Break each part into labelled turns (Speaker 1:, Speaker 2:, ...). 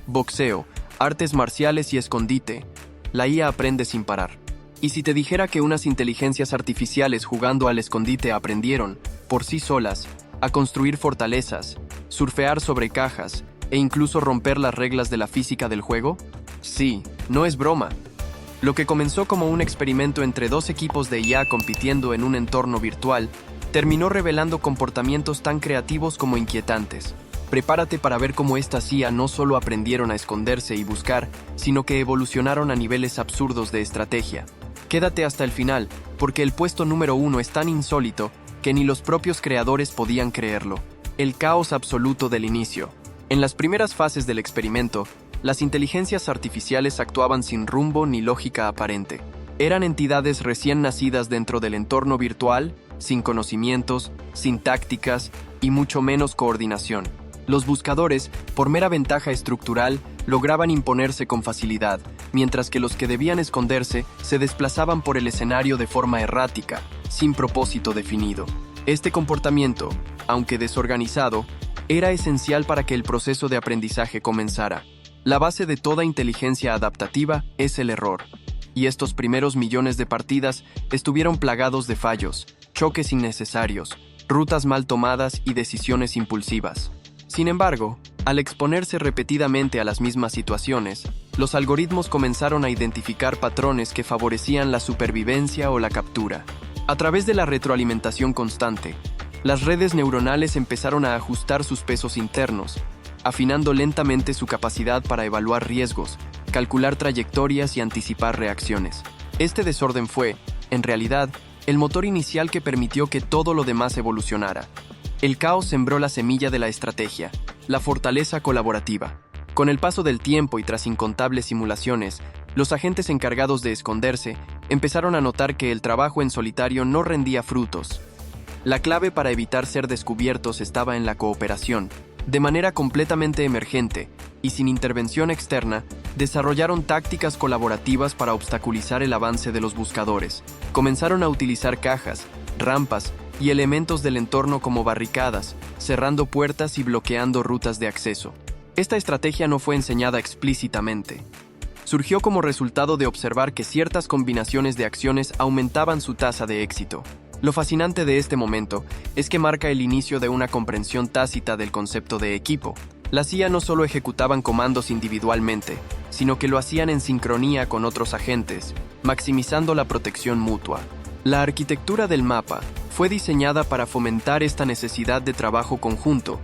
Speaker 1: boxeo, artes marciales y escondite. La IA aprende sin parar. Y si te dijera que unas inteligencias artificiales jugando al escondite aprendieron, por sí solas, a construir fortalezas, surfear sobre cajas e incluso romper las reglas de la física del juego? Sí, no es broma. Lo que comenzó como un experimento entre dos equipos de IA compitiendo en un entorno virtual, terminó revelando comportamientos tan creativos como inquietantes. Prepárate para ver cómo estas IA no solo aprendieron a esconderse y buscar, sino que evolucionaron a niveles absurdos de estrategia. Quédate hasta el final, porque el puesto número 1 es tan insólito que ni los propios creadores podían creerlo. El caos absoluto del inicio. En las primeras fases del experimento, las inteligencias artificiales actuaban sin rumbo ni lógica aparente. Eran entidades recién nacidas dentro del entorno virtual, sin conocimientos, sin tácticas y mucho menos coordinación. Los buscadores, por mera ventaja estructural, lograban imponerse con facilidad, mientras que los que debían esconderse se desplazaban por el escenario de forma errática, sin propósito definido. Este comportamiento, aunque desorganizado, era esencial para que el proceso de aprendizaje comenzara. La base de toda inteligencia adaptativa es el error, y estos primeros millones de partidas estuvieron plagados de fallos, choques innecesarios, rutas mal tomadas y decisiones impulsivas. Sin embargo, al exponerse repetidamente a las mismas situaciones, los algoritmos comenzaron a identificar patrones que favorecían la supervivencia o la captura. A través de la retroalimentación constante, las redes neuronales empezaron a ajustar sus pesos internos, afinando lentamente su capacidad para evaluar riesgos, calcular trayectorias y anticipar reacciones. Este desorden fue, en realidad, el motor inicial que permitió que todo lo demás evolucionara. El caos sembró la semilla de la estrategia, la fortaleza colaborativa. Con el paso del tiempo y tras incontables simulaciones, los agentes encargados de esconderse empezaron a notar que el trabajo en solitario no rendía frutos. La clave para evitar ser descubiertos estaba en la cooperación. De manera completamente emergente y sin intervención externa, desarrollaron tácticas colaborativas para obstaculizar el avance de los buscadores. Comenzaron a utilizar cajas, rampas y elementos del entorno como barricadas, cerrando puertas y bloqueando rutas de acceso. Esta estrategia no fue enseñada explícitamente. Surgió como resultado de observar que ciertas combinaciones de acciones aumentaban su tasa de éxito. Lo fascinante de este momento es que marca el inicio de una comprensión tácita del concepto de equipo. Las IA no solo ejecutaban comandos individualmente, sino que lo hacían en sincronía con otros agentes, maximizando la protección mutua. La arquitectura del mapa fue diseñada para fomentar esta necesidad de trabajo conjunto,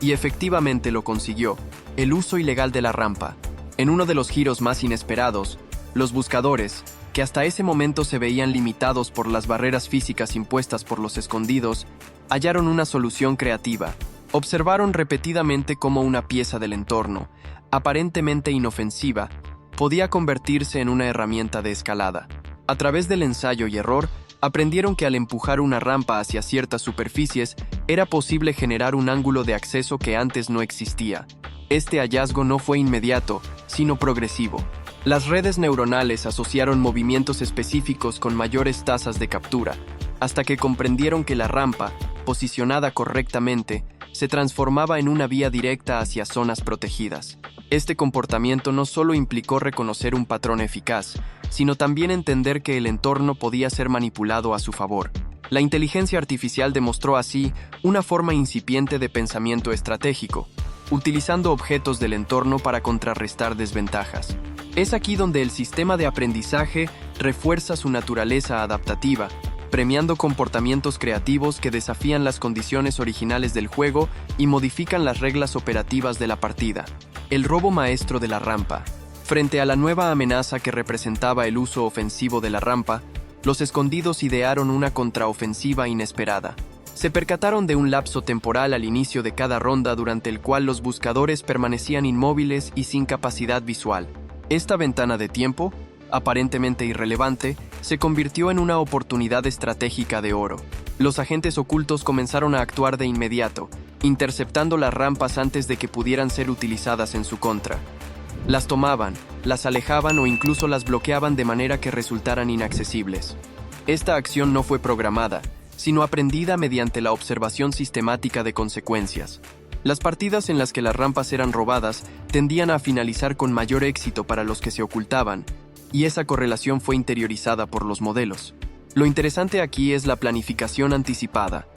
Speaker 1: y efectivamente lo consiguió. El uso ilegal de la rampa. En uno de los giros más inesperados, los buscadores, que hasta ese momento se veían limitados por las barreras físicas impuestas por los escondidos, hallaron una solución creativa. Observaron repetidamente cómo una pieza del entorno, aparentemente inofensiva, podía convertirse en una herramienta de escalada. A través del ensayo y error, aprendieron que al empujar una rampa hacia ciertas superficies, era posible generar un ángulo de acceso que antes no existía. Este hallazgo no fue inmediato, sino progresivo. Las redes neuronales asociaron movimientos específicos con mayores tasas de captura, hasta que comprendieron que la rampa, posicionada correctamente, se transformaba en una vía directa hacia zonas protegidas. Este comportamiento no solo implicó reconocer un patrón eficaz, sino también entender que el entorno podía ser manipulado a su favor. La inteligencia artificial demostró así una forma incipiente de pensamiento estratégico, utilizando objetos del entorno para contrarrestar desventajas. Es aquí donde el sistema de aprendizaje refuerza su naturaleza adaptativa, premiando comportamientos creativos que desafían las condiciones originales del juego y modifican las reglas operativas de la partida. El robo maestro de la rampa. Frente a la nueva amenaza que representaba el uso ofensivo de la rampa, los escondidos idearon una contraofensiva inesperada. Se percataron de un lapso temporal al inicio de cada ronda durante el cual los buscadores permanecían inmóviles y sin capacidad visual. Esta ventana de tiempo, aparentemente irrelevante, se convirtió en una oportunidad estratégica de oro. Los agentes ocultos comenzaron a actuar de inmediato, interceptando las rampas antes de que pudieran ser utilizadas en su contra. Las tomaban, las alejaban o incluso las bloqueaban de manera que resultaran inaccesibles. Esta acción no fue programada, sino aprendida mediante la observación sistemática de consecuencias. Las partidas en las que las rampas eran robadas tendían a finalizar con mayor éxito para los que se ocultaban, y esa correlación fue interiorizada por los modelos. Lo interesante aquí es la planificación anticipada.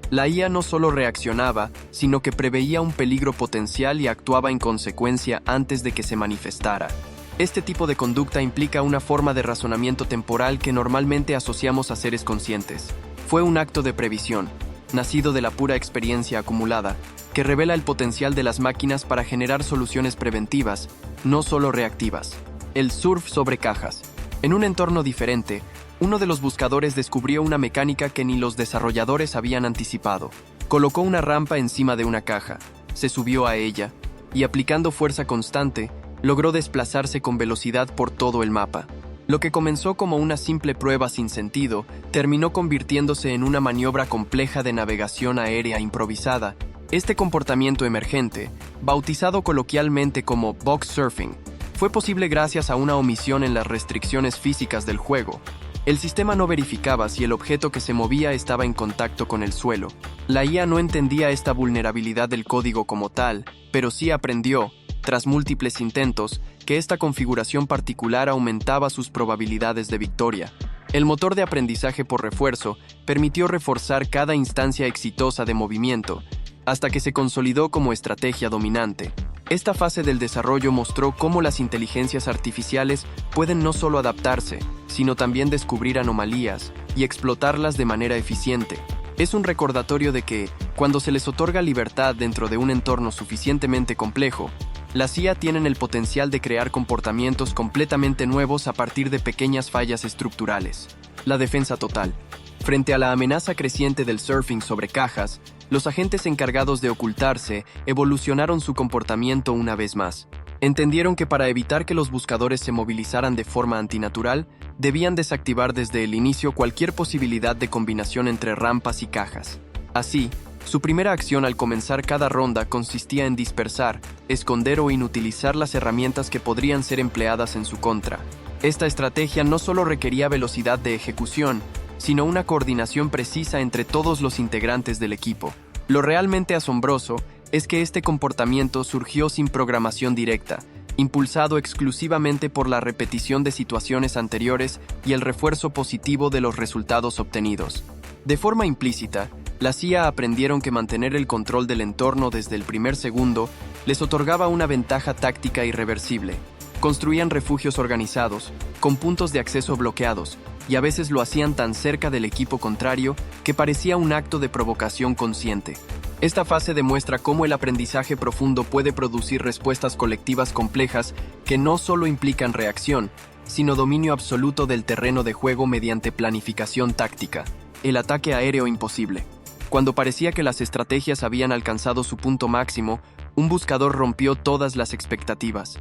Speaker 1: La IA no solo reaccionaba, sino que preveía un peligro potencial y actuaba en consecuencia antes de que se manifestara. Este tipo de conducta implica una forma de razonamiento temporal que normalmente asociamos a seres conscientes. Fue un acto de previsión, nacido de la pura experiencia acumulada, que revela el potencial de las máquinas para generar soluciones preventivas, no solo reactivas. El surf sobre cajas. En un entorno diferente, uno de los buscadores descubrió una mecánica que ni los desarrolladores habían anticipado. Colocó una rampa encima de una caja, se subió a ella, y aplicando fuerza constante, logró desplazarse con velocidad por todo el mapa. Lo que comenzó como una simple prueba sin sentido, terminó convirtiéndose en una maniobra compleja de navegación aérea improvisada. Este comportamiento emergente, bautizado coloquialmente como box surfing, fue posible gracias a una omisión en las restricciones físicas del juego. El sistema no verificaba si el objeto que se movía estaba en contacto con el suelo. La IA no entendía esta vulnerabilidad del código como tal, pero sí aprendió, tras múltiples intentos, que esta configuración particular aumentaba sus probabilidades de victoria. El motor de aprendizaje por refuerzo permitió reforzar cada instancia exitosa de movimiento, hasta que se consolidó como estrategia dominante. Esta fase del desarrollo mostró cómo las inteligencias artificiales pueden no solo adaptarse, sino también descubrir anomalías y explotarlas de manera eficiente. Es un recordatorio de que, cuando se les otorga libertad dentro de un entorno suficientemente complejo, las IA tienen el potencial de crear comportamientos completamente nuevos a partir de pequeñas fallas estructurales. La defensa total. Frente a la amenaza creciente del surfing sobre cajas, los agentes encargados de ocultarse evolucionaron su comportamiento una vez más. Entendieron que para evitar que los buscadores se movilizaran de forma antinatural, debían desactivar desde el inicio cualquier posibilidad de combinación entre rampas y cajas. Así, su primera acción al comenzar cada ronda consistía en dispersar, esconder o inutilizar las herramientas que podrían ser empleadas en su contra. Esta estrategia no solo requería velocidad de ejecución, sino una coordinación precisa entre todos los integrantes del equipo. Lo realmente asombroso es que este comportamiento surgió sin programación directa, impulsado exclusivamente por la repetición de situaciones anteriores y el refuerzo positivo de los resultados obtenidos. De forma implícita, las IA aprendieron que mantener el control del entorno desde el primer segundo les otorgaba una ventaja táctica irreversible. Construían refugios organizados, con puntos de acceso bloqueados, y a veces lo hacían tan cerca del equipo contrario que parecía un acto de provocación consciente. Esta fase demuestra cómo el aprendizaje profundo puede producir respuestas colectivas complejas que no solo implican reacción, sino dominio absoluto del terreno de juego mediante planificación táctica. El ataque aéreo imposible. Cuando parecía que las estrategias habían alcanzado su punto máximo, un buscador rompió todas las expectativas.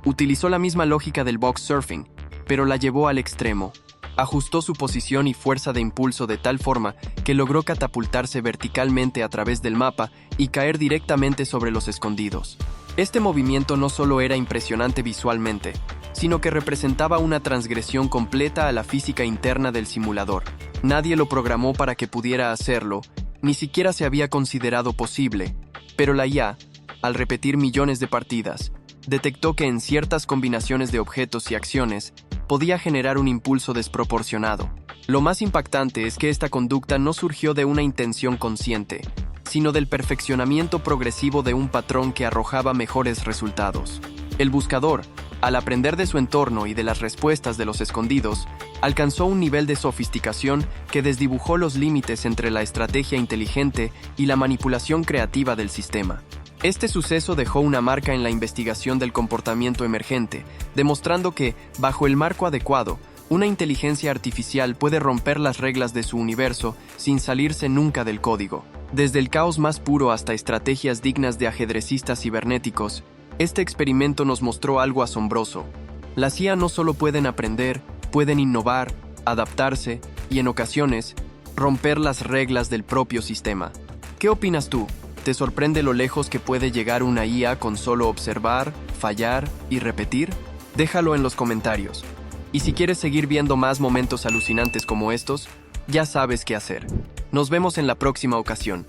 Speaker 1: Utilizó la misma lógica del box surfing, pero la llevó al extremo. Ajustó su posición y fuerza de impulso de tal forma que logró catapultarse verticalmente a través del mapa y caer directamente sobre los escondidos. Este movimiento no solo era impresionante visualmente, sino que representaba una transgresión completa a la física interna del simulador. Nadie lo programó para que pudiera hacerlo, ni siquiera se había considerado posible, pero la IA, al repetir millones de partidas, detectó que en ciertas combinaciones de objetos y acciones podía generar un impulso desproporcionado. Lo más impactante es que esta conducta no surgió de una intención consciente, sino del perfeccionamiento progresivo de un patrón que arrojaba mejores resultados. El buscador, al aprender de su entorno y de las respuestas de los escondidos, alcanzó un nivel de sofisticación que desdibujó los límites entre la estrategia inteligente y la manipulación creativa del sistema. Este suceso dejó una marca en la investigación del comportamiento emergente, demostrando que, bajo el marco adecuado, una inteligencia artificial puede romper las reglas de su universo sin salirse nunca del código. Desde el caos más puro hasta estrategias dignas de ajedrecistas cibernéticos, este experimento nos mostró algo asombroso. Las IA no solo pueden aprender, pueden innovar, adaptarse y, en ocasiones, romper las reglas del propio sistema. ¿Qué opinas tú? ¿Te sorprende lo lejos que puede llegar una IA con solo observar, fallar y repetir? Déjalo en los comentarios. Y si quieres seguir viendo más momentos alucinantes como estos, ya sabes qué hacer. Nos vemos en la próxima ocasión.